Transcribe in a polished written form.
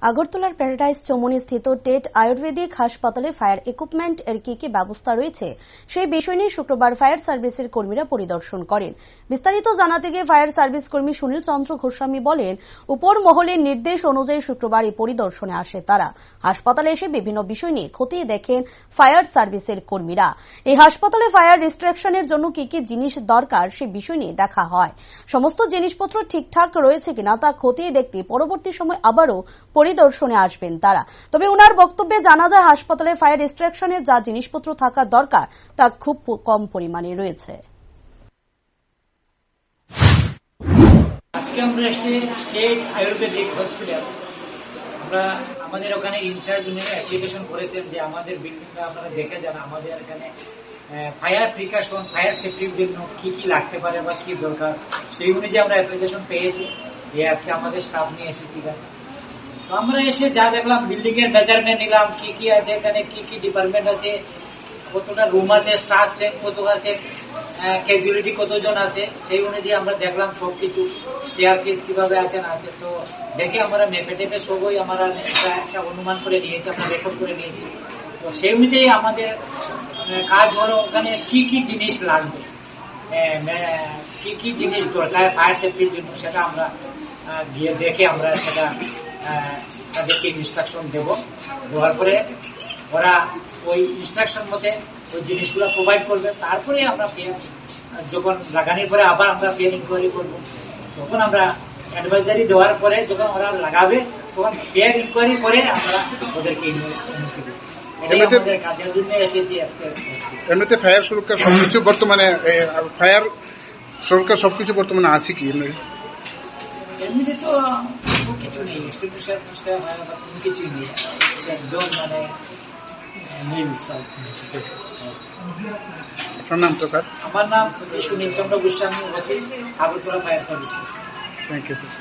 আগরতলার প্যারাডাইস চৌমুহনী স্থিত টেট আয়ুর্বেদিক হাসপাতালে ফায়ার ইকুইপমেন্ট এর কি ব্যবস্থা রয়েছে সেই বিষয় নিয়ে শুক্রবার ফায়ার সার্ভিসের কর্মীরা পরিদর্শন করেন। বিস্তারিত জানাতে গিয়ে ফায়ার সার্ভিস কর্মী সুনীল চন্দ্র গোস্বামী বলেন, উপর মহলের নির্দেশ অনুযায়ী শুক্রবার এই পরিদর্শনে আসে তারা। হাসপাতালে এসে বিভিন্ন বিষয় নিয়ে খতিয়ে দেখেন ফায়ার সার্ভিসের কর্মীরা। এই হাসপাতালে ফায়ার রেস্ট্রিকশনের জন্য কি জিনিস দরকার সে বিষয় নিয়ে দেখা হয়। সমস্ত জিনিসপত্র ঠিকঠাক রয়েছে কিনা তা খতিয়ে দেখতে পরবর্তী সময় আবারও পরিদর্শনে আসবেন তারা। তবে ওনার বক্তব্যে জানা যায়, হাসপাতালে ফায়ার রেস্ট্রিকশনে যা জিনিসপত্র থাকা দরকার তা খুব কম পরিমাণে রয়েছে। আজকে আমরা এসেছি স্টেট আয়ুর্বেদিক হসপিটাল। আমরা আমাদের ওখানে ইনচার্জ উনি অ্যাপ্লিকেশন করেছেন যে আমাদের বিল্ডিংটা আপনারা দেখে যান, আমাদের এখানে ফায়ার প্রিকশন, ফায়ার সেফটির জন্য কি কি লাগতে পারে বা কি দরকার, সেই অনুযায়ী আমরা অ্যাপ্লিকেশন পেয়েছি। আজকে আমাদের স্টাফ নিয়ে এসেছি। তো আমরা এসে যা দেখলাম, বিল্ডিং এর মেজারমেন্ট নিলাম, কি কি আছে এখানে, কি কি ডিপার্টমেন্ট আছে, কতটা রুম আছে, স্টাফ কত আছে, ক্যাজুয়ালিটি কতজন আছে, সেই অনুযায়ী আমরা দেখলাম সবকিছু, স্টেয়ার কেস কিভাবে আছে না আছে। তো দেখে আমরা মেপে টেপে সবই আমরা একটা অনুমান করে নিয়েছি, আমরা রেকর্ড করে নিয়েছি। তো সেই অনুযায়ী আমাদের কাজ হলো ওখানে কি কি জিনিস লাগবে, কি কি জিনিস দরকার ফায়ার সেফটির জন্য, সেটা আমরা গিয়ে দেখে আমরা সেটা তাদেরকে ইনস্ট্রাকশন দেওয়ার পরে ওরা ওই ইনস্ট্রাকশন মতে ওই জিনিসগুলো প্রোভাইড করবে। তারপরে আমরা যখন লাগানোর পরে আবার আমরা পেয়ার ইনকোয়ারি করবো, তখন আমরা অ্যাডভাইজারি দেওয়ার পরে যখন ওরা লাগাবে তখন পেয়ার ইনকোয়ারি করে আমরা ওদেরকে আমাদের কাজের জন্য এসেছি আজকে। এমনিতে ফায়ার সুরক্ষা সবকিছু বর্তমানে ফায়ার সুরক্ষা সবকিছু বর্তমানে আছে কি? এমনিতে তো কিছু নেই, কোনো কিছুই নেই, একদম মানে নীল সব। আপনার নাম তো স্যার? আমার নাম Sunil Chandra Goswami, Agartala fire service. Thank you sir.